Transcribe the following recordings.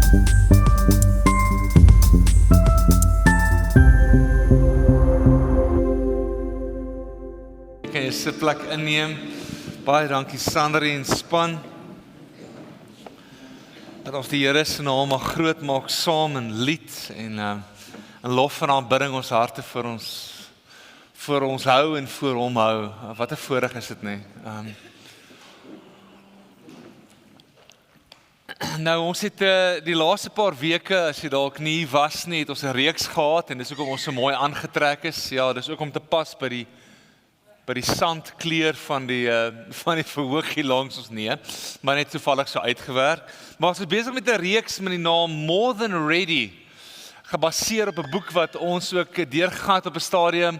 Kan jy sit plek inneem? Baie dankie Sandri en span. Dat ons die Here se naam mag groot maak saam in lied en in lof en aanbidding ons harte vir ons hou en vir hom hou. Wat 'n voorreg is dit nie. Nou ons het die laaste paar weke, as jy dalk nie was nie, het ons 'n reeks gehad en dis hoekom ons so mooi aangetrek is. Ja, dis ook om te pas by die sandkleur van die verhoogie langs ons nie, maar net toevallig so uitgewerk. Maar ons is besig met 'n reeks met die naam More Than Ready, gebaseer op 'n boek wat ons ook deurgegaan het op 'n stadium,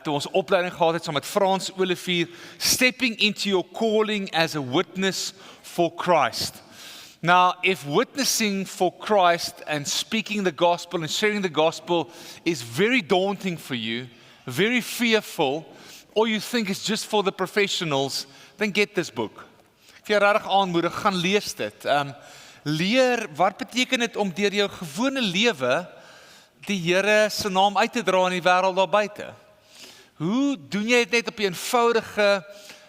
toe ons opleiding gehad het saam met Frans Olivier, Stepping into Your Calling as a Witness for Christ. Now, if witnessing for Christ and speaking the gospel and sharing the gospel is very daunting for you, very fearful, or you think it's just for the professionals, then get this book. Ek wil jou regtig aanmoedig, gaan lees dit. Leer, wat beteken dit om deur jou gewone lewe die Here se naam uit te dra in die wêreld daar buite? Hoe doen jy dit net op 'n eenvoudige,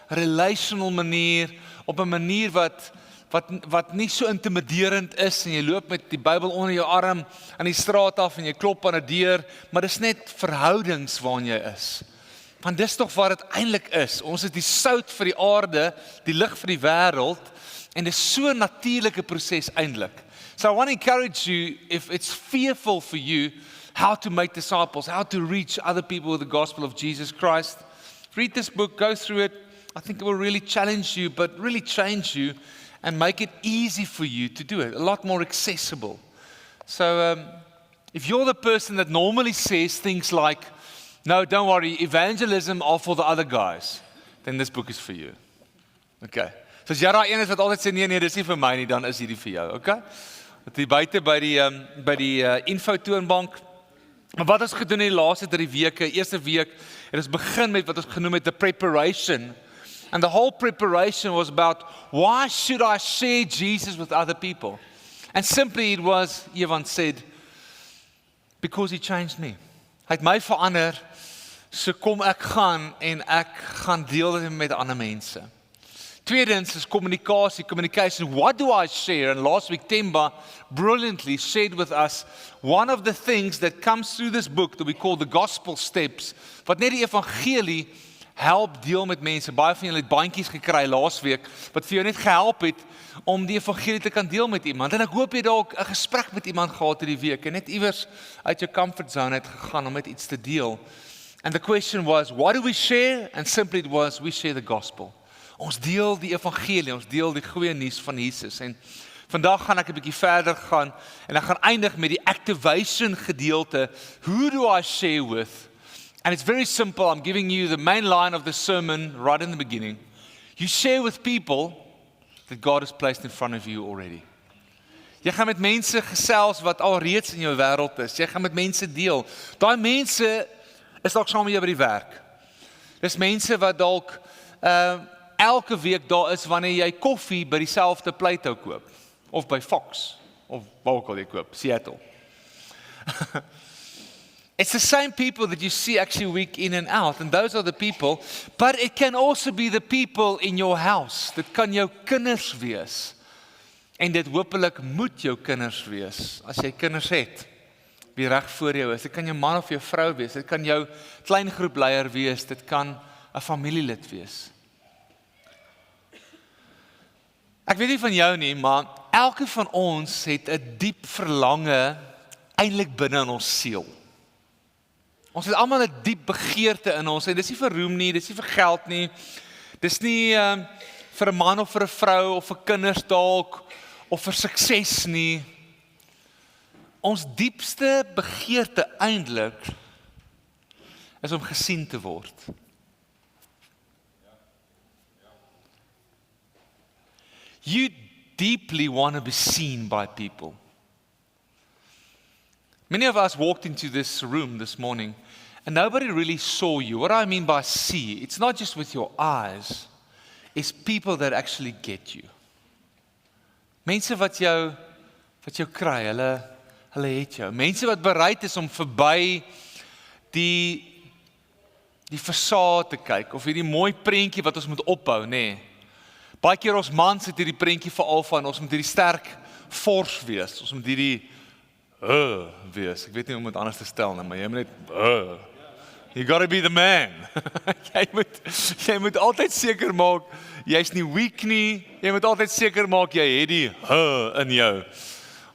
relational manier, op 'n manier wat nie so intimiderend is en jy loop met die Bybel onder jou arm aan die straat af en jy klop aan 'n deur, maar dis net verhoudings waarin jy is. Want dis tog wat dit eintlik is. Ons is die sout vir die aarde, die lig vir die wêreld, en dis so 'n natuurlike proses eintlik. So I want to encourage you, if it's fearful for you, how to make disciples, how to reach other people with the gospel of Jesus Christ, read this book, go through it. I think it will really challenge you, but really change you, and make it easy for you to do it, a lot more accessible. So if you're the person that normally says things like, no, don't worry, evangelism are for the other guys, then this book is for you. Okay. So as jy daai een is wat altyd sê, nee, dis nie vir my nie, dan is hierdie vir jou, okay? Wat hier buite by die info toonbank. Maar wat ons gedoen het die laaste 3 weke, eerste week, het ons begin met wat ons genoem het the preparation. And the whole preparation was about, why should I share Jesus with other people? And simply it was, Evan said, because he changed me. Hy het my verander, so kom ek gaan en ek gaan deel dit met ander mense. Tweedens is communication. What do I share? And last week, Temba brilliantly shared with us one of the things that comes through this book that we call the gospel steps, wat net die evangelie help deel met mense. Baie van julle het bandjies gekry laas week, wat vir jou net gehelp het om die evangelie te kan deel met iemand. En ek hoop jy dalk 'n gesprek met iemand gehad hierdie week en net iewers uit jou comfort zone uit gegaan om met iets te deel. And the question was, what do we share? And simply it was, we share the gospel. Ons deel die evangelie, ons deel die goeie nuus van Jesus. En vandag gaan ek 'n bietjie verder gaan en ek gaan eindig met die activation gedeelte. Who do I share with? And it's very simple. I'm giving you the main line of the sermon right in the beginning. You share with people that God has placed in front of you already. Jy gaan met mense gesels wat alreeds in jou wêreld is. Jy gaan met mense deel. Daai mense is dalk saam met jou by die werk. Dis mense wat dalk elke week daar is wanneer jy koffie by dieselfde pleithou koop. Of by Fox. Of waar ook al jy koop. Seattle. It's the same people that you see actually week in and out, and those are the people, but it can also be the people in your house. Dit kan jou kinders wees, en dit hopelik moet jou kinders wees, as jy kinders het, wie reg voor jou is. Dit kan jou man of jou vrou wees, dit kan jou kleingroepleier wees, dit kan 'n familielid wees. Ek weet nie van jou nie, maar elke van ons het 'n diep verlange eintlik binne in ons siel. Ons het almal 'n diep begeerte in ons, en dis nie vir roem nie, dis nie vir geld nie, dis nie vir 'n man of vir 'n vrou, of vir kinders dalk, of vir sukses nie. Ons diepste begeerte eintlik is om gesien te word. You deeply want to be seen by people. Many of us walked into this room this morning and nobody really saw you. What I mean by see, it's not just with your eyes, it's people that actually get you. Mense wat wat jou kry, hulle het jou. Mense wat bereid is om verby die fasaad te kyk, of hierdie mooi prentjie wat ons moet ophou, nê. Baie keer ons mans het hierdie prentjie veral van, ons moet hierdie sterk fors wees, ons moet hierdie wees, ek weet nie hoe om het anders te stel, maar jy moet net you gotta be the man. jy moet altyd seker maak, jy's nie weak nie, jy moet altyd seker maak, jy het die in jou,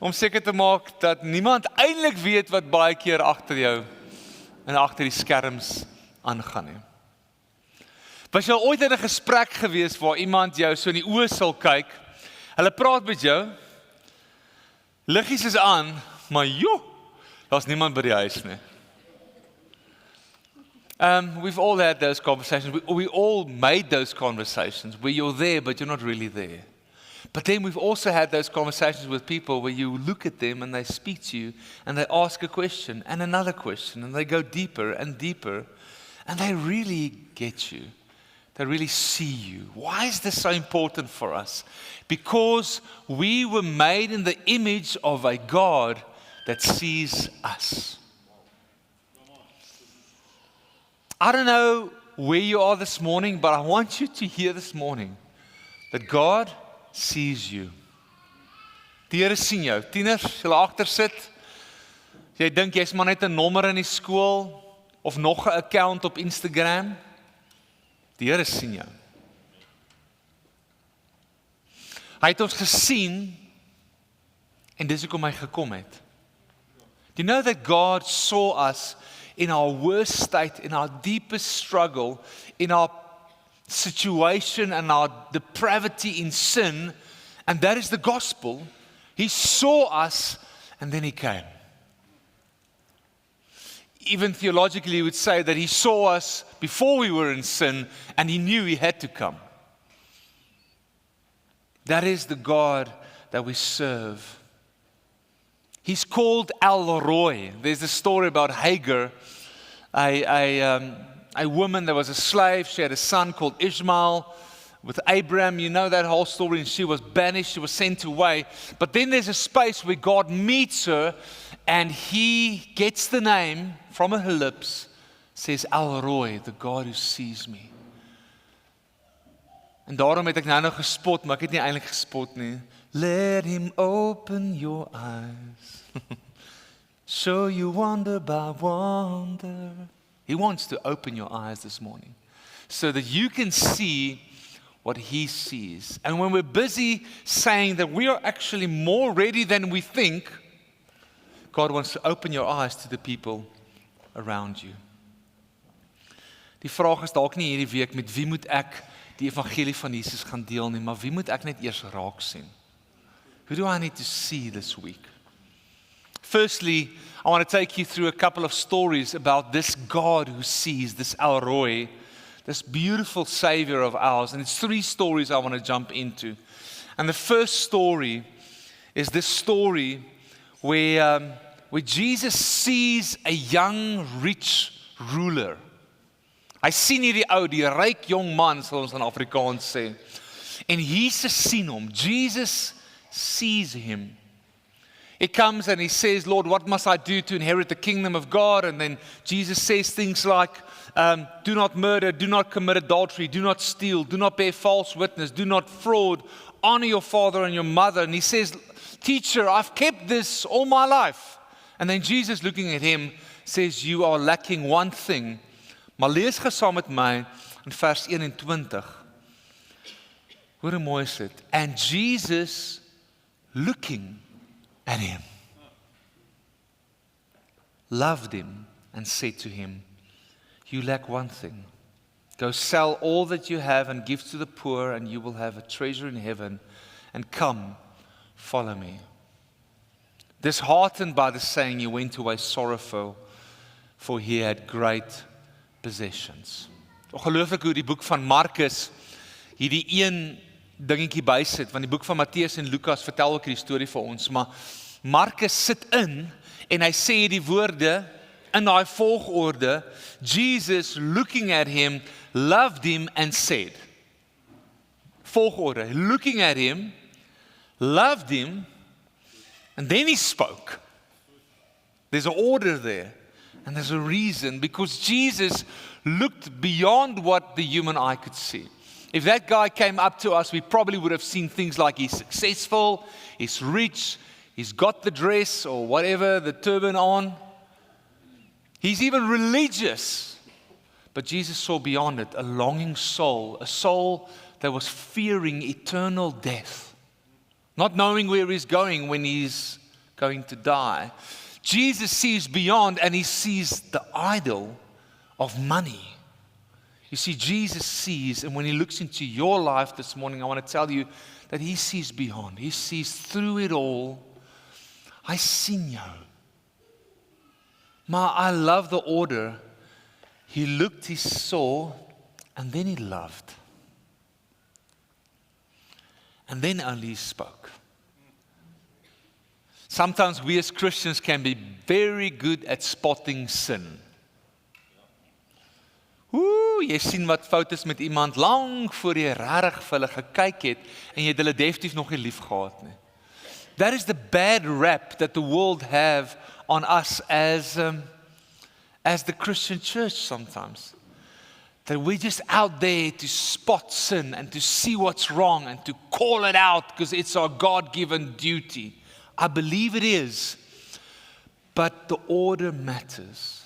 om seker te maak, dat niemand eintlik weet, wat baie keer agter jou, en agter die skerms aangaan nie. Was jy al ooit in 'n gesprek gewees, waar iemand jou so in die oë sal kyk, hulle praat met jou, liggies is aan, maar daar's niemand by die huis nie. We've all had those conversations. We all made those conversations where you're there, but you're not really there. But then we've also had those conversations with people where you look at them and they speak to you and they ask a question and another question and they go deeper and deeper and they really get you. They really see you. Why is this so important for us? Because we were made in the image of a God that sees us. I don't know where you are this morning, but I want you to hear this morning that God sees you. Die Here sien jou. Tieners, julle agter sit. Jy dink jy's maar net 'n nommer in die skool of nog 'n account op Instagram. Die Here sien jou. Hy het ons gesien en dis hoekom hy gekom het. Do you know that God saw us in our worst state, in our deepest struggle, in our situation and our depravity in sin, and that is the gospel. He saw us and then he came. Even theologically, he would say that he saw us before we were in sin and he knew he had to come. That is the God that we serve. He's called El Roi. There's a story about Hagar, a woman that was a slave. She had a son called Ishmael with Abraham. You know that whole story, and she was banished, she was sent away. But then there's a space where God meets her and he gets the name from her lips, says El Roi, the God who sees me. En daarom het ek nou gespot, maar ek het nie eintlik gespot nie. Let him open your eyes, show you wonder by wonder. He wants to open your eyes this morning, so that you can see what he sees. And when we're busy saying that we are actually more ready than we think, God wants to open your eyes to the people around you. Die vraag is dalk nie hierdie week, met wie moet ek die evangelie van Jesus gaan deel nie, maar wie moet ek net eers raak sien? Who do I need to see this week? Firstly, I want to take you through a couple of stories about this God who sees, this El Roi, this beautiful Savior of ours. And it's 3 stories I want to jump into. And the first story is this story where Jesus sees a young, rich ruler. Hy sien hierdie ou, die ryk jong man, sal ons in Afrikaans sê. En Jesus sien hom. Jesus sees him. He comes and he says, Lord, what must I do to inherit the kingdom of God? And then Jesus says things like, do not murder, do not commit adultery, do not steal, do not bear false witness, do not fraud, honor your father and your mother. And he says, teacher, I've kept this all my life. And then Jesus, looking at him, says, you are lacking one thing. Maar lees gesaam met my in vers 21. Hoe mooi is dit? And Jesus, looking at him, loved him and said to him, you lack one thing. Go sell all that you have and give to the poor, and you will have a treasure in heaven. And come, follow me. Disheartened by the saying, he went away sorrowful, for he had great possessions. Ongelooflik hoe die boek van Markus hierdie een dingetjie bysit, want die boek van Matteus en Lukas vertel ook die storie vir ons, maar Markus sit in en hy sê die woorde in daai volgorde, Jesus looking at him, loved him and said. Volgorde, looking at him, loved him And then he spoke. There's an order there. And there's a reason, because Jesus looked beyond what the human eye could see. If that guy came up to us, we probably would have seen things like he's successful, he's rich, he's got the dress or whatever, the turban on. He's even religious. But Jesus saw beyond it a longing soul, a soul that was fearing eternal death, not knowing where he's going when he's going to die. Jesus sees beyond, and he sees the idol of money. You see, Jesus sees, and when he looks into your life this morning, I want to tell you that he sees beyond. He sees through it all. I sien jou. Maar I love the order. He looked, he saw, and then he loved. And then only he spoke. Sometimes we as Christians can be very good at spotting sin. Jy sien wat fout is met iemand lang voor jy regtig vir hulle gekyk het en jy het hulle definitief nog nie lief gehad nie. That is the bad rap that the world have on us as the Christian church sometimes. That we're just out there to spot sin and to see what's wrong and to call it out because it's our God-given duty. I believe it is, but the order matters.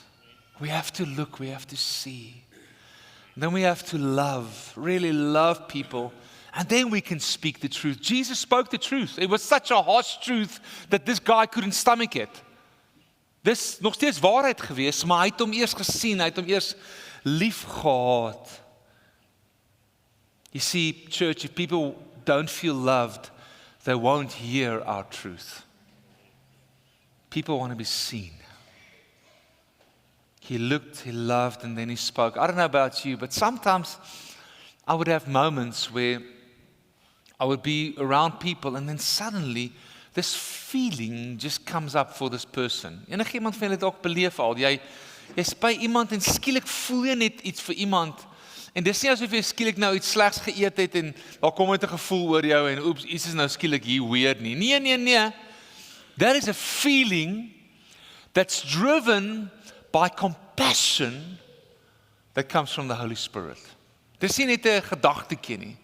We have to look, we have to see. Then we have to love, really love people, and then we can speak the truth. Jesus spoke the truth. It was such a harsh truth that this guy couldn't stomach it. Dis nog steeds waarheid gewees, maar hy het hom eers gesien, hy het hom eers lief gehad. You see, church, if people don't feel loved, they won't hear our truth. People want to be seen. He looked, he loved, and then he spoke. I don't know about you, but sometimes I would have moments where I would be around people and then suddenly this feeling just comes up for this person. Enigiemand van julle het ook beleef al. Jy's by iemand en skielik voel jy net iets vir iemand. En dis nie asof jy skielik nou iets slegs geëet het en daar kom net 'n gevoel oor jou en oeps, iets is nou skielik hier weird nie. Nee. That is a feeling that's driven by compassion that comes from the Holy Spirit. Dis nie net 'n gedagtetjie nie.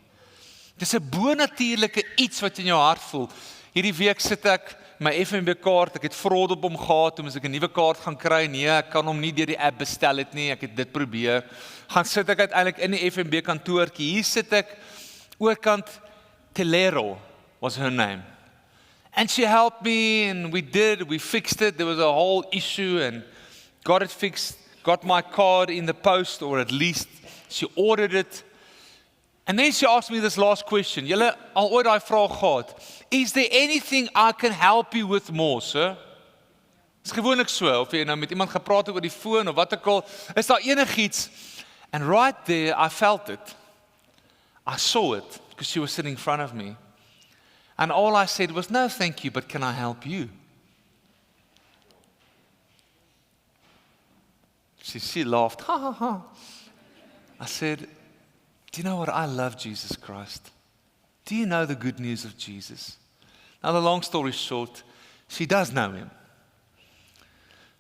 Dis 'n bonatuurlike iets wat in jou hart voel. Hierdie week sit ek my FNB kaart, ek het fraud op hom gehad, toe moes ek 'n nuwe kaart gaan kry. Nee, ek kan hom nie deur die app bestel het nie. Ek het dit probeer. Gaan sit ek uiteindelik in die FNB kantoortjie. Hier sit ek oorkant Telero was her name. And she helped me and we fixed it. There was a whole issue and got it fixed, got my card in the post, or at least she ordered it. And then she asked me this last question. Julle al ooit daai vraag gehad? Is there anything I can help you with more, sir? Dis gewoonlik so, of jy nou met iemand gepraat het oor die foon of wat ook al, is daar enigiets? And right there I felt it. I saw it because she was sitting in front of me. And all I said was, no, thank you, but can I help you? She laughed, ha, ha, ha. I said, do you know what? I love Jesus Christ. Do you know the good news of Jesus? Now, the long story short, she does know him.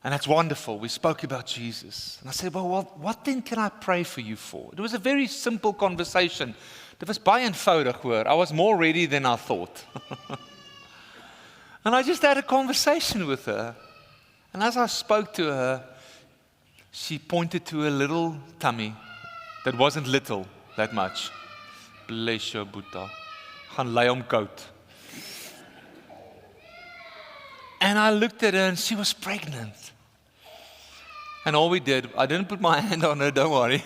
And that's wonderful. We spoke about Jesus. And I said, well, what then can I pray for you for? It was a very simple conversation. Dit was baie eenvoudig hoor. I was more ready than I thought. And I just had a conversation with her. And as I spoke to her, she pointed to a little tummy that wasn't little that much. Bless your Boeta. Gaan lei hom koud. And I looked at her and she was pregnant. And all we did, I didn't put my hand on her, don't worry.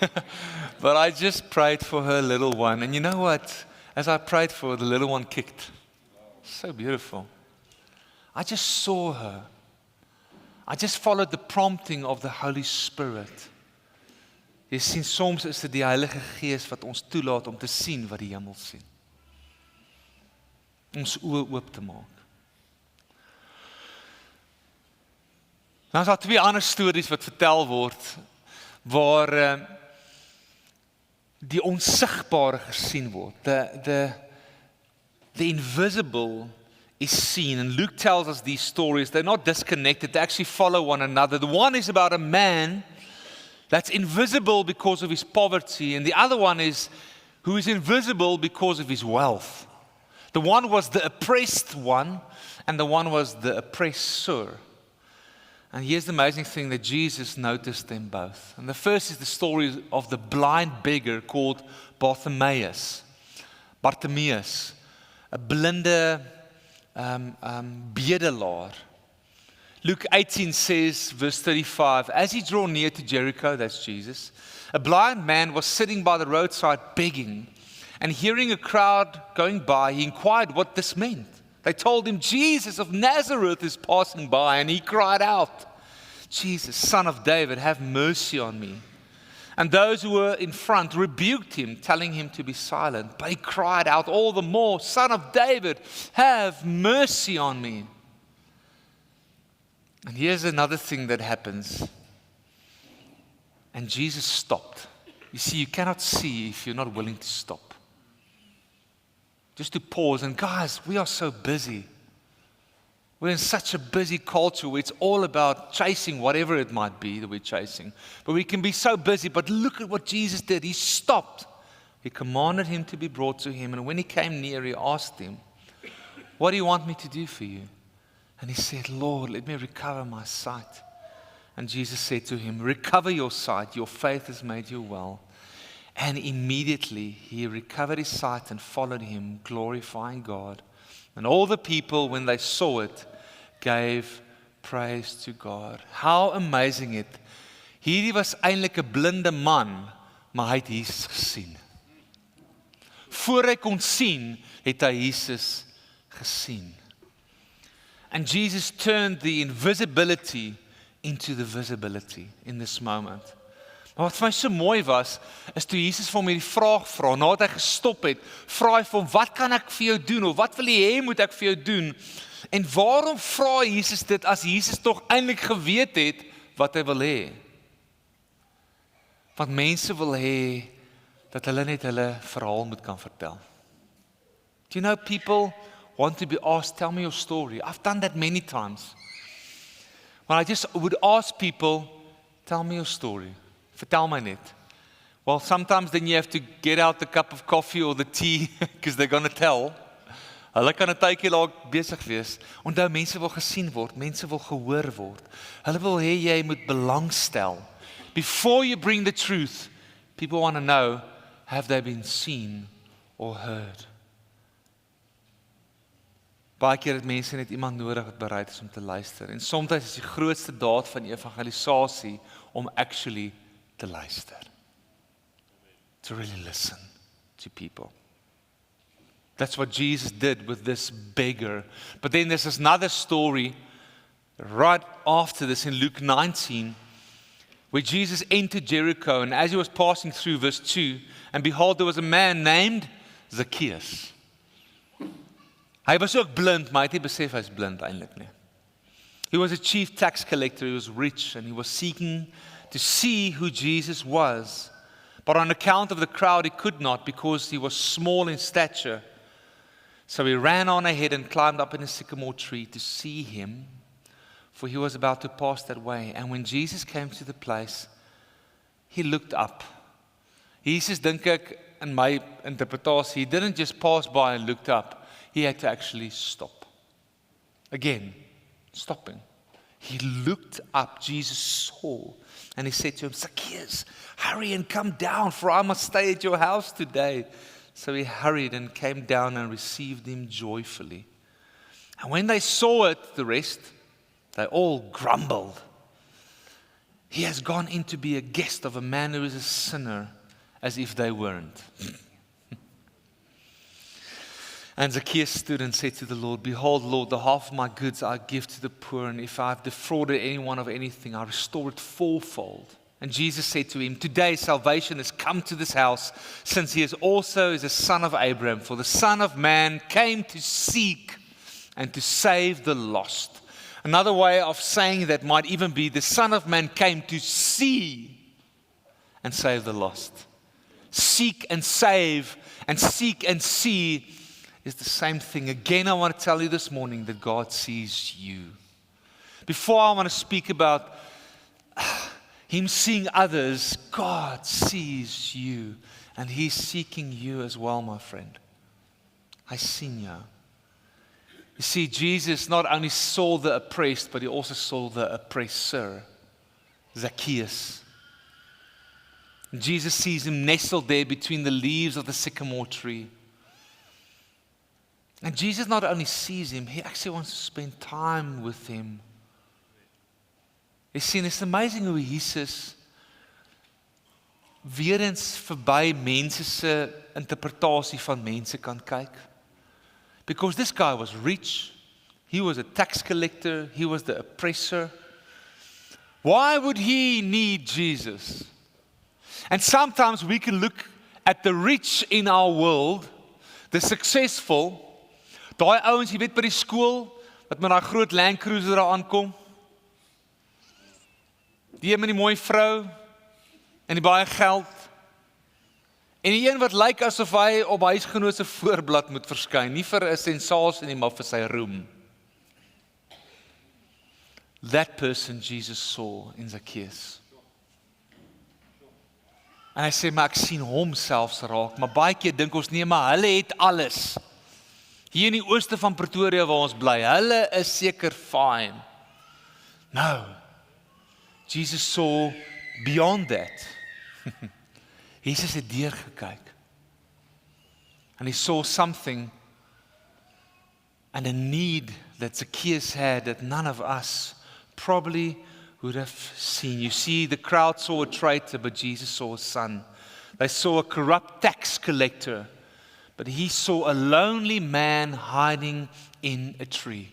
But I just prayed for her little one. And you know what? As I prayed for her, the little one kicked. So beautiful. I just saw her. I just followed the prompting of the Holy Spirit. Jy sien, soms is dit die Heilige Gees wat ons toelaat om te sien wat die hemel sien. Ons oë oop te maak. Nou is daar twee ander stories wat vertel word, waar die onsigbare gesien word. The invisible is seen. And Luke tells us these stories. They're not disconnected. They actually follow one another. The one is about a man that's invisible because of his poverty, and the other one is who is invisible because of his wealth. The one was the oppressed one, and the one was the oppressor. And here's the amazing thing, that Jesus noticed them both. And the first is the story of the blind beggar called Bartimaeus, a blinde bedelaar. Luke 18 says, verse 35, as he drew near to Jericho, that's Jesus, a blind man was sitting by the roadside begging, and hearing a crowd going by, he inquired what this meant. They told him, Jesus of Nazareth is passing by, and he cried out, Jesus, Son of David, have mercy on me. And those who were in front rebuked him, telling him to be silent. But he cried out all the more, Son of David, have mercy on me. And here's another thing that happens. And Jesus stopped. You see, you cannot see if you're not willing to stop. Just to pause. And guys, we are so busy. We're in such a busy culture where it's all about chasing whatever it might be that we're chasing. But we can be so busy. But look at what Jesus did. He stopped. He commanded him to be brought to him. And when he came near, he asked him, what do you want me to do for you? And he said, Lord, let me recover my sight. And Jesus said to him, recover your sight. Your faith has made you well. And immediately he recovered his sight and followed him, glorifying God. And all the people, when they saw it, gave praise to God. How amazing it. Hierdie was eintlik 'n blinde man, maar hy het Jesus gesien. Voor hy kon sien, het hy Jesus gesien. And Jesus turned the invisibility into the visibility in this moment. Maar wat vir my so mooi was, is toe Jesus vir hom hierdie vraag vra, nadat hy gestop het, vra hy vir hom, wat kan ek vir jou doen, of wat wil jy hê moet ek vir jou doen? En waarom vra Jesus dit, as Jesus tog eintlik geweet het, wat hy wil hê? Want mense wil hê, dat hulle net hulle verhaal moet kan vertel. Do you know people want to be asked, tell me your story. I've done that many times. When I just would ask people, tell me your story. Vertel my net. Well, sometimes then you have to get out the cup of coffee or the tea, because they're going to tell. Hulle kan 'n tydjie dalk besig wees. Onthou, mense wil gesien word, mense wil gehoor word. Hulle wil hê jy moet belangstel. Before you bring the truth, people want to know, have they been seen or heard? Baie keer het mense net iemand nodig wat bereid is om te luister. En soms is die grootste daad van evangelisasie om actually te luister. To really listen to people. That's what Jesus did with this beggar. But then there's another story right after this in Luke 19, where Jesus entered Jericho, and as he was passing through, verse 2, and behold, there was a man named Zacchaeus. Hy was ook blind, maar hy het nie besef hy is blind eintlik nie. He was a chief tax collector, he was rich, and he was seeking to see who Jesus was. But on account of the crowd, he could not, because he was small in stature. So he ran on ahead and climbed up in a sycamore tree to see him, for he was about to pass that way. And when Jesus came to the place, he looked up. Jesus, dink ek, in my interpretasie, he didn't just pass by and looked up. He had to actually stop. Again, stopping. He looked up, Jesus saw, and he said to him, Zacchaeus, hurry and come down, for I must stay at your house today. So he hurried and came down and received him joyfully. And when they saw it, the rest, they all grumbled. He has gone in to be a guest of a man who is a sinner, as if they weren't. And Zacchaeus stood and said to the Lord, behold, Lord, the half of my goods I give to the poor, and if I have defrauded anyone of anything, I restore it fourfold. And Jesus said to him, today salvation has come to this house, since he is also a son of Abraham. For the Son of Man came to seek and to save the lost. Another way of saying that might even be, the Son of Man came to see and save the lost. Seek and save and seek and see is the same thing. Again, I want to tell you this morning that God sees you. Before I want to speak about Him seeing others, God sees you. And He's seeking you as well, my friend. I seen you. You see, Jesus not only saw the oppressed, but He also saw the oppressor, Zacchaeus. Jesus sees him nestled there between the leaves of the sycamore tree. And Jesus not only sees him, He actually wants to spend time with him. Jy sien, it's amazing hoe Jesus weer eens verby mense se interpretasie van mense kan kyk. Because this guy was rich, he was a tax collector, he was the oppressor. Why would he need Jesus? And sometimes we can look at the rich in our world, the successful, daai ouens, jy weet by die skool, wat met daai groot Land Cruiser daar aankom, die een met die mooi vrou, en die baie geld, en die een wat lyk asof hy op huisgenoot se voorblad moet verskyn, nie vir 'n sensasie nie, maar vir sy roem. That person Jesus saw in Zacchaeus. En hy sê, maar ek sien hom selfs raak, maar baie keer dink ons, nee, maar hulle het alles. Hier in die ooste van Pretoria waar ons bly, hulle is seker fine. No. Jesus saw beyond that. Jesus het deurgekyk. And he saw something and a need that Zacchaeus had that none of us probably would have seen. You see, the crowd saw a traitor, but Jesus saw a son. They saw a corrupt tax collector, but he saw a lonely man hiding in a tree.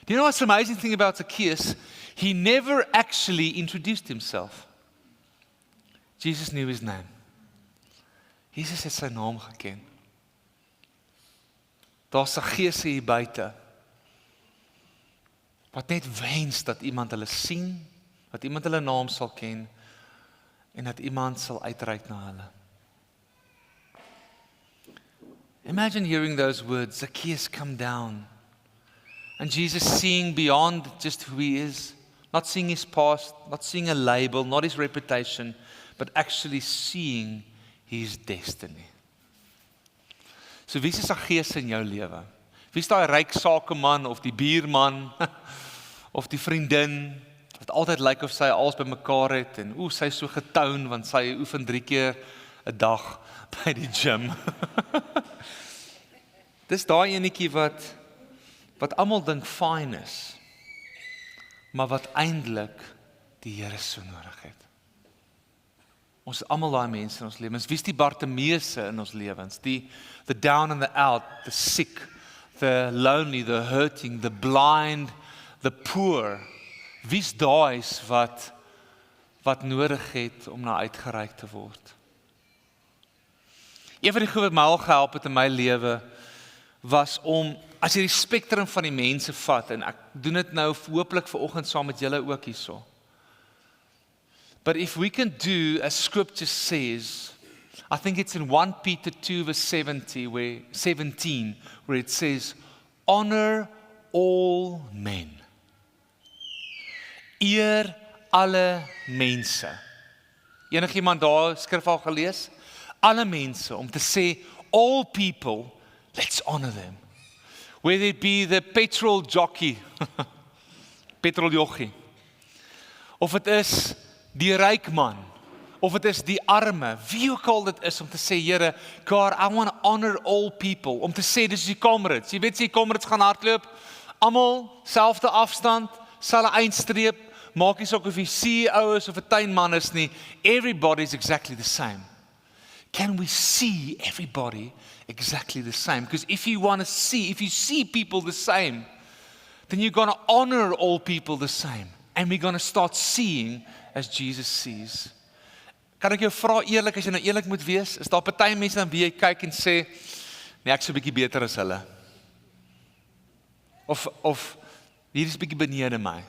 Do you know what's the amazing thing about Zacchaeus? He never actually introduced himself. Jesus knew his name. Jesus het sy naam geken. Daar's Zacchaeus hier buite, wat net wens dat iemand hulle sien, dat iemand hulle naam sal ken, en dat iemand sal uitreik na hulle. Imagine hearing those words, Zacchaeus, come down. And Jesus seeing beyond just who he is, not seeing his past, not seeing a label, not his reputation, but actually seeing his destiny. So wie is Zacchaeus in jou lewe? Wie is daai ryk sakeman of die buurman of die vriendin wat altyd lyk of sy alles bymekaar het en sy is so getoun want sy oefen 3 keer 'n dag by die gym. Dis daai enetjie wat almal dink fyn is, maar wat eintlik die Here so nodig het. Ons is almal daai mense in ons lewens. Wie is die Bartimeuse in ons lewens? The down and the out, the sick, the lonely, the hurting, the blind, the poor. Wie is daai wat nodig het om na uitgereik te word? Een van die goed wat my al gehelp het in my lewe was om, as jy die spektrum van die mense vat, en ek doen dit nou hopelik vanoggend saam met julle ook hierso. But if we can do as scripture says, I think it's in 1 Peter 2 verse 17 where it says, honor all men. Eer alle mense. Enigiemand daar skrif al gelees? Alle mense, om te sê, all people, let's honor them. Whether it be the petrol jockey, petroljochie, of het is die ryk man, of het is die arme, wie ook al dit is, om te sê, Here, God, I want to honor all people, om te sê, dis die comrades, jy weet, die comrades gaan hardloop, almal, selfde afstand, selfde eindstreep, maak nie saak of jy CEO is, of 'n tuinman is nie, everybody is exactly the same. Can we see everybody exactly the same? Because if you see people the same, then you're going to honor all people the same. And we're going to start seeing as Jesus sees. Kan ek jou vra eerlik, as jy nou eerlik moet wees, is daar party mense dan wie jy kyk en sê, nee, ek is 'n bietjie beter as hulle. Of hier is 'n bietjie benede my.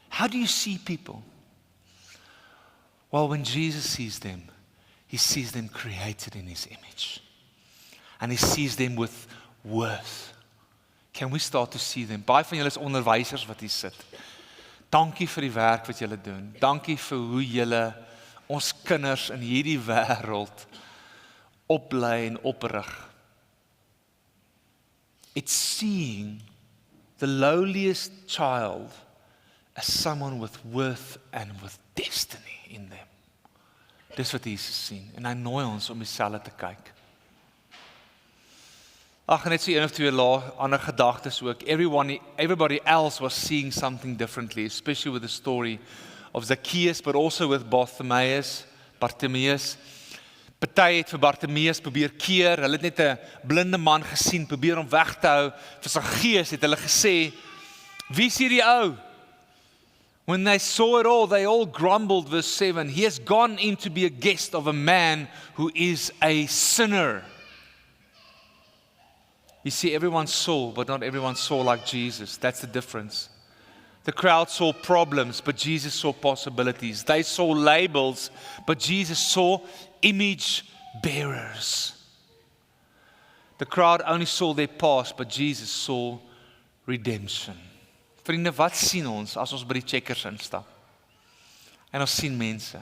How do you see people? Well, when Jesus sees them, He sees them created in His image. And He sees them with worth. Can we start to see them? Baie van julle is onderwysers wat hier sit. Dankie vir die werk wat julle doen. Dankie vir hoe julle ons kinders in hierdie wêreld oplei en oprig. It's seeing the lowliest child as someone with worth and with destiny in them. Dis wat Jesus sien en hy nooi ons om dieselfde te kyk. Ag, net so een of twee ander gedagtes ook. Everybody else was seeing something differently, especially with the story of Zacchaeus, but also with Bartimaeus. Party het vir Bartimaeus probeer keer, hulle het net 'n blinde man gesien, probeer hom weg te hou. Vir Zacchaeus het hulle gesê, wie is hierdie ou? When they saw it all, they all grumbled, verse 7, he has gone in to be a guest of a man who is a sinner. You see, everyone saw, but not everyone saw like Jesus. That's the difference. The crowd saw problems, but Jesus saw possibilities. They saw labels, but Jesus saw image bearers. The crowd only saw their past, but Jesus saw redemption. Vriende, wat sien ons as ons by die checkers instap? En ons sien mense.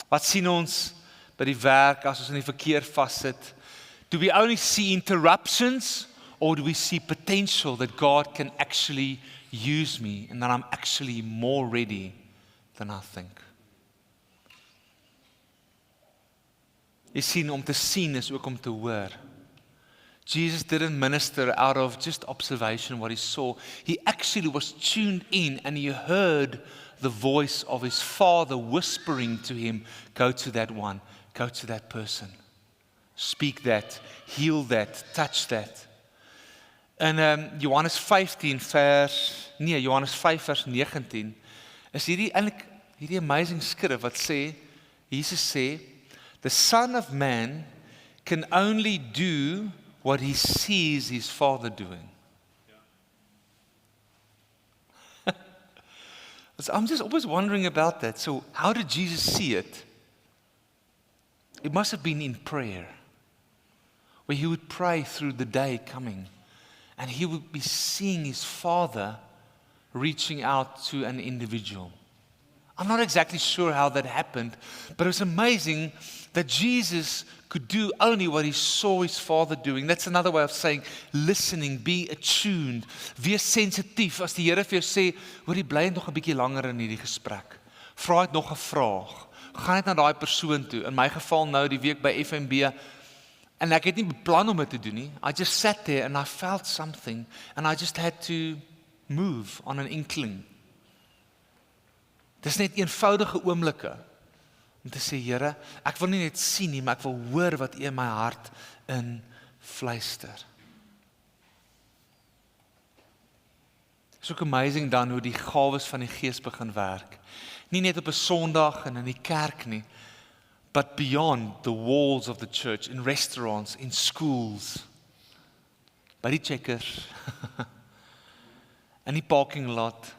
Wat sien ons by die werk as ons in die verkeer vassit? Do we only see interruptions, or do we see potential that God can actually use me and that I'm actually more ready than I think? Jy sien, om te sien is ook om te hoor. Jesus didn't minister out of just observation what he saw. He actually was tuned in and he heard the voice of his Father whispering to him, go to that one, go to that person. Speak that, heal that, touch that. In Johannes 5 vers 19 is hierdie amazing skrif wat sê, Jesus sê, the Son of Man can only do what he sees his Father doing. So I'm just always wondering about that. So how did Jesus see it? It must have been in prayer, where he would pray through the day coming, and he would be seeing his Father reaching out to an individual. I'm not exactly sure how that happened, but it was amazing that Jesus could do only what he saw his Father doing. That's another way of saying listening, be attuned, wees sensitief. As die Here vir jou sê, hoor jy bly nog 'n bietjie langer in hierdie gesprek. Vra net nog 'n vraag. Gaan net na daai persoon toe. In my geval nou die week by FNB, en ek het nie beplan om dit te doen nie. I just sat there and I felt something and I just had to move on an inkling. Dis net eenvoudige oomblikke om te sê, Here, ek wil nie net sien nie, maar ek wil hoor wat U in my hart influister. It's ook amazing dan hoe die gawes van die Gees begin werk. Nie net op 'n Sondag en in die kerk nie, but beyond the walls of the church, in restaurants, in schools, by die checkers, in die parking lot,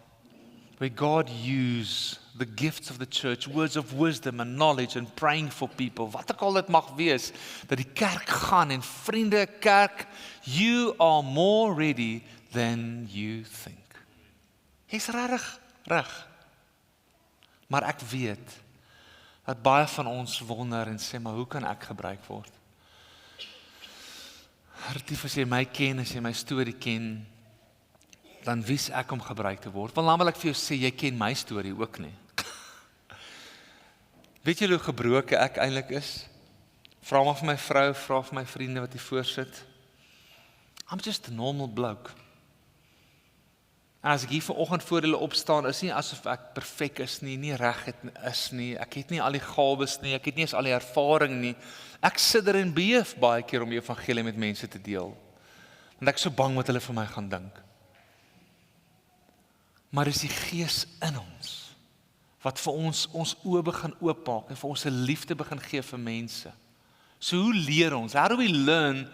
where God used the gifts of the church, words of wisdom and knowledge and praying for people, wat ook al dit mag wees, dat die kerk gaan en vriende, kerk, you are more ready than you think. Jy's reg. Maar ek weet, dat baie van ons wonder en sê, maar hoe kan ek gebruik word? Relatief as jy my ken, as jy my storie ken, dan wys ek om gebruik te word. Want laat ek vir jou sê, jy ken my storie ook nie. Weet jy hoe gebroke ek eintlik is? Vra maar vir my vrou, vra vir my vriende wat hier voorsit. I'm just a normal bloke. En as ek hier vanoggend voor hulle opstaan, is nie asof ek perfek is nie reg is nie, ek het nie al die gawes nie, ek het nie eens al die ervaring nie. Ek sit er en beef baie keer om die evangelie met mense te deel. Want ek is so bang wat hulle vir my gaan dink. Maar dis die Gees in ons, wat vir ons oë begin oopmaak, en vir ons 'n liefde begin gee vir mense. So hoe leer ons? How do we learn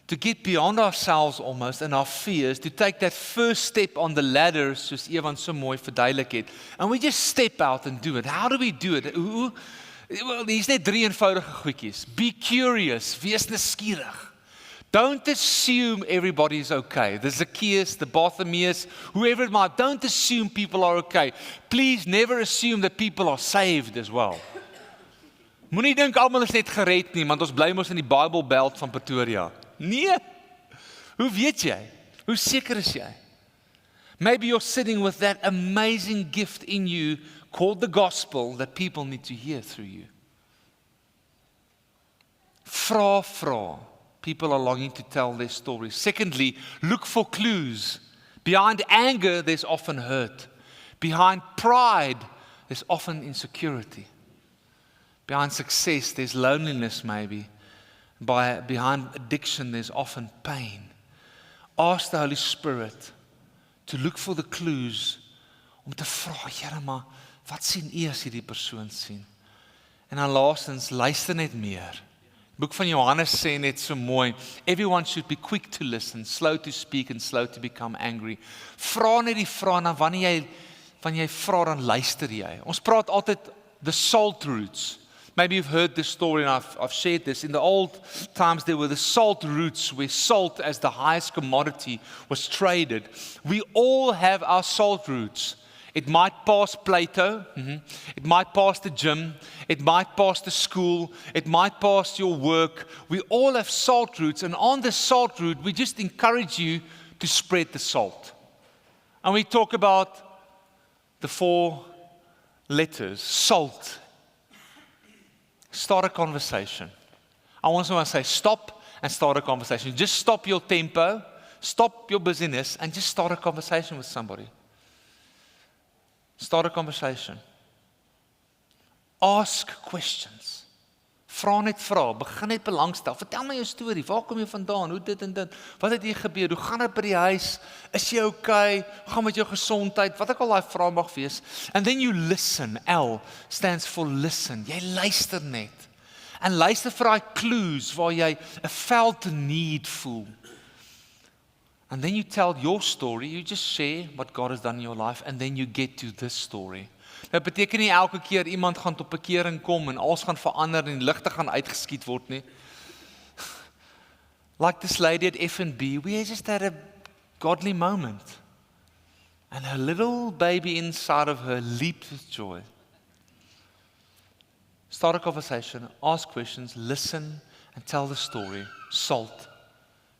to get beyond ourselves almost and our fears, to take that first step on the ladder, soos Evan so mooi verduidelik het, and we just step out and do it. How do we do it? Well, hier's net 3 eenvoudige goedjies. Be curious, wees nuuskierig. Don't assume everybody's okay. The Zacchaeus, the Bartimaeus, whoever it might, don't assume people are okay. Please never assume that people are saved as well. Moenie dink almal is net gered nie, want ons bly mos in die Bible Belt van Pretoria. Nee. Hoe weet jy? Hoe seker is jy? Maybe you're sitting with that amazing gift in you called the gospel that people need to hear through you. Vra. People are longing to tell their stories. Secondly, look for clues. Behind anger, there's often hurt. Behind pride, there's often insecurity. Behind success, there's loneliness maybe. Behind addiction, there's often pain. Ask the Holy Spirit to look for the clues, om te vra, Here, maar wat sien U as hierdie persoon sien? En dan laastens, luister net meer. Die boek van Johannes sê net so mooi, everyone should be quick to listen, slow to speak and slow to become angry. Vra net die vrae, en dan wanneer jy vra, dan luister jy. Ons praat altyd the salt roots. Maybe you've heard this story, and I've shared this. In the old times, there were the salt routes, where salt as the highest commodity was traded. We all have our salt routes. It might pass Plato, it might pass the gym, it might pass the school, it might pass your work. We all have salt routes, and on the salt route, we just encourage you to spread the salt. And we talk about the 4 letters, salt. Start a conversation. I want someone to say, stop and start a conversation. Just stop your tempo, stop your busyness, and just start a conversation with somebody. Start a conversation. Ask questions. Vra net vra, begin net belangstel. Vertel my jou storie, waar kom jy vandaan, hoe dit en dit, wat het hier gebeur, hoe gaan dit by die huis, is jy okay, gaan met jou gesondheid, wat ook al daai vrae mag wees. And then you listen, L stands for listen, jy luister net. En luister vir daai clues waar jy 'n felt need voel. And then you tell your story, you just share what God has done in your life, and then you get to this story. Dit beteken nie elke keer iemand gaan tot bekering kom en alles gaan verander en die ligte gaan uitgeskiet word nie. Like this lady at F&B, we just had a godly moment. And her little baby inside of her leaped with joy. Start a conversation, ask questions, listen and tell the story. Salt.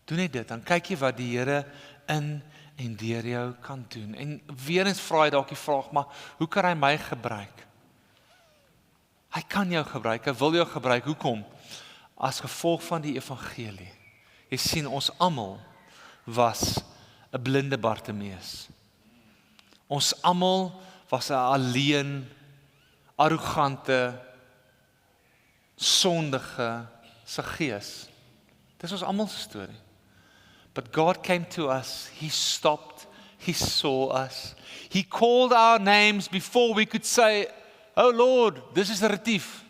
Doen net dit, dan kyk jy wat die Here in en deur jou kan doen. En weer eens vra jy dalk die vraag, maar hoe kan hy my gebruik? Hy kan jou gebruik, hy wil jou gebruik. Hoekom? As gevolg van die evangelie. Jy sien, ons almal was 'n blinde Bartimaeus. Ons almal was 'n alleen, arrogante, sondige Zacchaeus. Dis ons almal se storie. But God came to us, He stopped, He saw us. He called our names before we could say, oh Lord, this is Retief.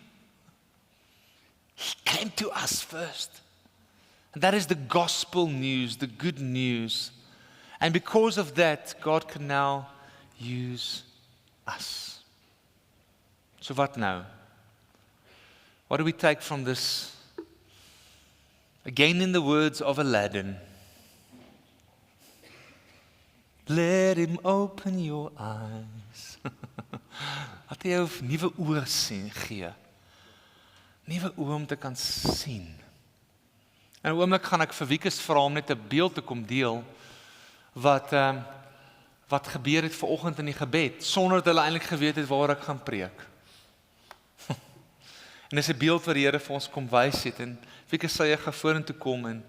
He came to us first. And that is the gospel news, the good news. And because of that, God can now use us. So what now? What do we take from this? Again, in the words of Aladdin, let him open your eyes. Laat hy jou nuwe oë sien gee. Nuwe oë om te kan sien. En 'n oomblik gaan ek vir Wieke vra om net 'n beeld te kom deel wat gebeur het vanoggend in die gebed sonder dat hulle eintlik geweet het waar ek gaan preek. En dis 'n beeld wat die Here vir ons kom wys het en Wieke sê jy gaan vorentoe kom en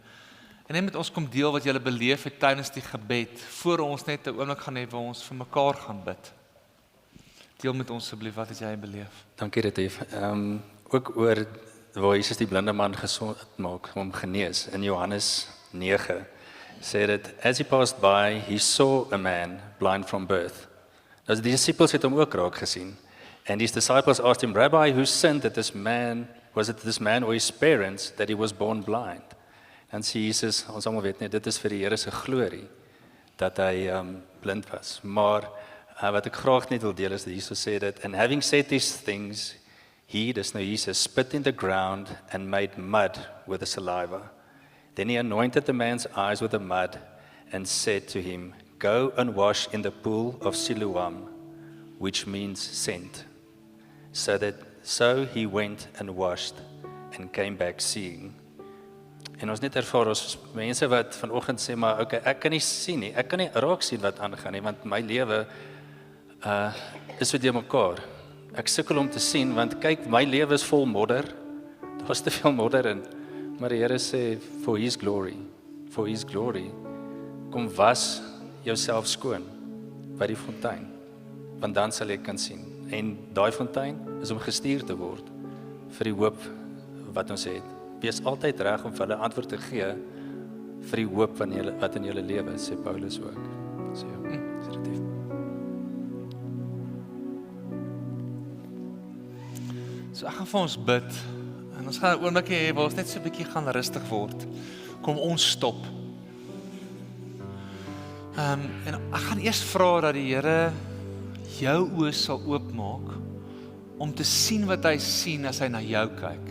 net met ons kom deel wat jy beleef het tydens die gebed voor ons net 'n oomblik gaan hê waar ons vir mekaar gaan bid. Deel met ons asseblief wat het jy beleef? Dankie Retief. Ook oor waar Jesus die blinde man gesond maak, hom genees. In Johannes 9 sê dit, as he passed by, he saw a man blind from birth. Nou die disciples het hom ook raak gesien. And his disciples asked him, Rabbi, who sinned that this man, was it this man or his parents, that he was born blind? En sê Jesus, ons almal weet net, dit is vir die Here se glorie, dat hy blind was. Maar wat ek graag net wil deel is, dat Jesus sê dit, and having said these things, he, dis nou Jesus, spit in the ground and made mud with the saliva. Then he anointed the man's eyes with the mud and said to him, "Go and wash in the pool of Siloam," which means sent. So he went and washed and came back seeing. En ons net ervaar ons mense wat vanoggend sê, maar okay, ek kan nie sien nie, ek kan nie raak sien wat aangaan nie, want my lewe is so deur mekaar. Ek sukkel om te sien, want kyk, my lewe is vol modder, daar's te veel modder in, maar die Here sê, for his glory, kom was jouself skoon by die fontein, want dan sal jy kan sien. En daai fontein is om gestuur te word vir die hoop wat ons het. Wees altyd reg om vir hulle antwoord te gee vir die hoop wat in julle lewe, sê Paulus ook. So ja, assertief. So ek gaan vir ons bid, en ons gaan 'n oomblikie hê waar ons net so 'n bietjie gaan rustig word. Kom ons stop. En ek gaan eers vra dat die Here jou oë sal oopmaak om te sien wat hy sien as hy na jou kyk.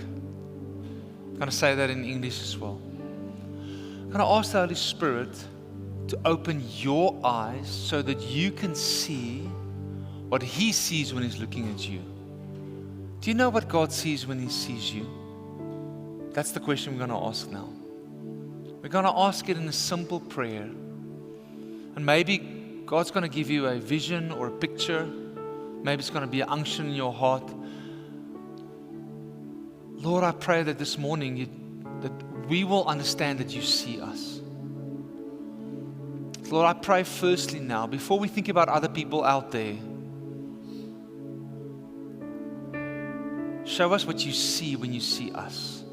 Can I say that in English as well? Can I ask the Holy Spirit to open your eyes so that you can see what He sees when He's looking at you? Do you know what God sees when He sees you? That's the question we're going to ask now. We're going to ask it in a simple prayer. And maybe God's going to give you a vision or a picture. Maybe it's going to be an unction in your heart. Lord, I pray that this morning that we will understand that you see us. Lord, I pray firstly now, before we think about other people out there, show us what you see when you see us.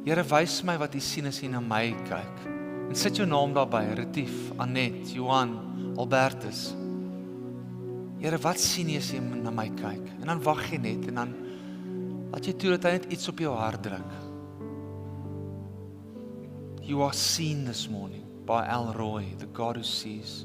Here, wys my wat U sien as U na my kyk. En sit jou naam daarby, Retief, Annette, Johan, Albertus. Here, wat sien U as U na my kyk? En dan wag jy net, en dan laat jy toe dat hy net iets op jou hart druk. You are seen this morning by El Roy, the God who sees.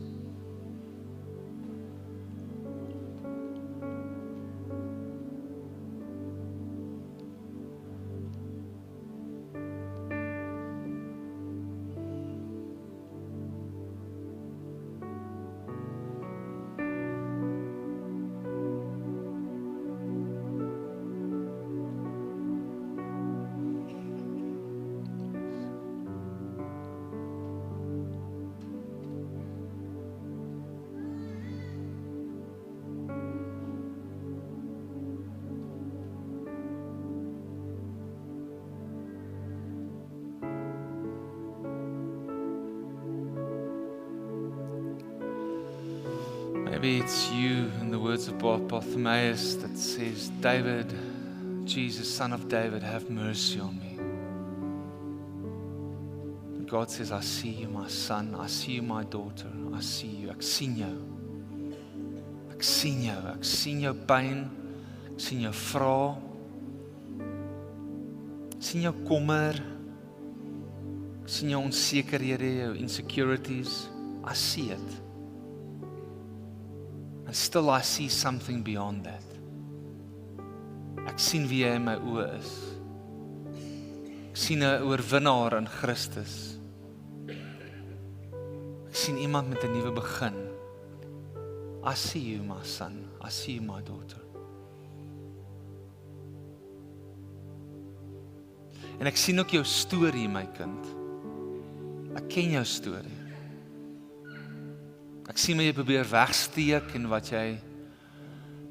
Maybe it's you, in the words of Bartimaeus, that says, David, Jesus, son of David, have mercy on me. And God says, I see you, my son. I see you, my daughter. I see you. Ek sien jou. Ek sien jou. Ek sien jou pyn. Ek sien jou vrae. Ek sien jou kommer. Ek sien jou onsekerhede, jou insecurities. I see it. And still I see something beyond that. Ek sien wie hy in my oë is. Ek sien 'n oorwinnaar in Christus. Ek sien iemand met 'n nuwe begin. I see you, my son. I see you, my daughter. En ek sien ook jou storie, my kind. Ek ken jou storie. Ek sien hoe jy probeer wegsteek en wat jy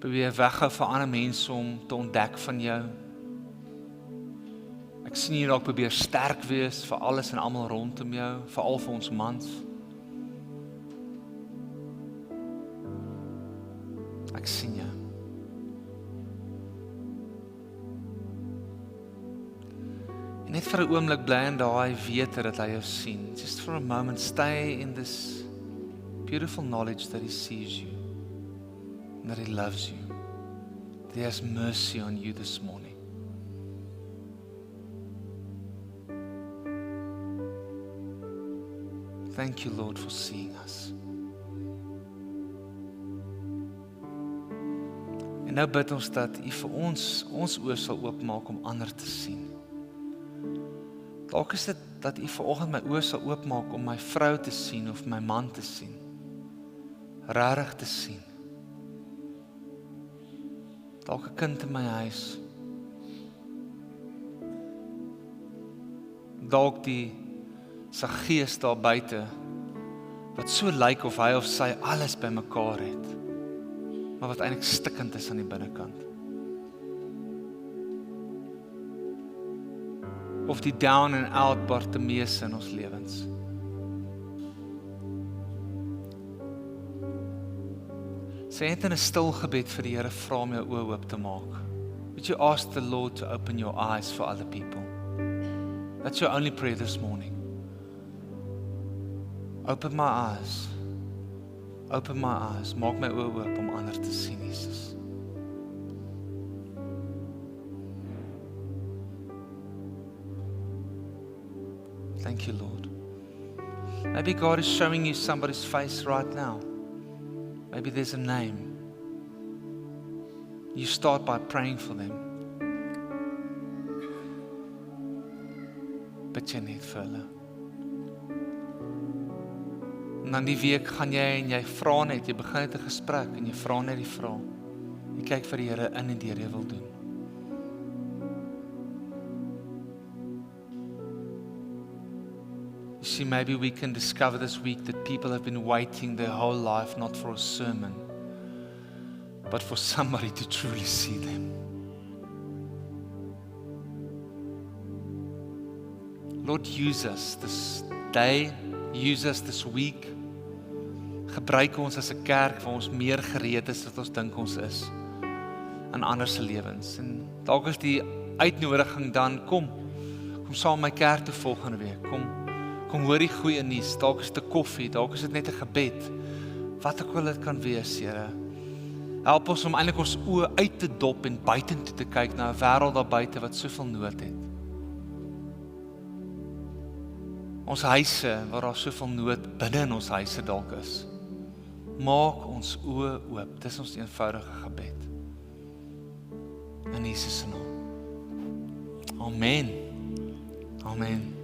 probeer weghou vir ander mense om te ontdek van jou. Ek sien jy dalk probeer sterk wees vir alles en almal rondom jou, veral vir ons mans. Ek sien jou. En net vir 'n oomblik bly in daai wete dat hy jou sien. Just for a moment, stay in this beautiful knowledge that He sees you and that He loves you. That He has mercy on you this morning. Thank you, Lord, for seeing us. En nou bid ons dat U vir ons oë sal oopmaak om ander te sien. Dalk is dit dat U vanoggend my oë sal oopmaak om my vrou te sien of my man te sien. Regtig te sien. Dalk 'n kind in my huis. Dalk die Saggeus daar buite wat so lyk of hy of sy alles bymekaar het, maar wat eintlik stikkend is aan die binnekant. Of die down and out Bartimeus in ons lewens. Sê net in 'n stil gebed vir die Here, vra om jou oë oop te maak. Would you ask the Lord to open your eyes for other people? That's your only prayer this morning. Open my eyes. Open my eyes. Maak my oë oop om ander te sien, Jesus. Thank you, Lord. Maybe God is showing you somebody's face right now. Maybe there's a name. You start by praying for them. Bid jy net vir hulle. En dan die week gaan jy en jy vra net, jy begin net 'n gesprek en jy vra net die vraag. Jy kyk vir die Here in en deur jy wil doen. You see, maybe we can discover this week that people have been waiting their whole life not for a sermon, but for somebody to truly see them. Lord, use us this day, use us this week. Gebruik ons as 'n kerk waar ons meer gereed is as wat ons dink ons is in ander se lewens. En dalk is die uitnodiging dan, kom saam my kerk toe volgende week. Kom hoor die goeie nuus. Dalk is dit 'n koffie, dalk is dit net 'n gebed. Wat ook al dit kan wees, Here. Help ons om eintlik ons oë uit te dop en buitentoe te kyk na 'n wêreld daar buite wat soveel nood het. Ons huise waar daar soveel nood binne in ons huise dalk is. Maak ons oë oop. Dis ons eenvoudige gebed. In Jesus se naam. Amen. Amen.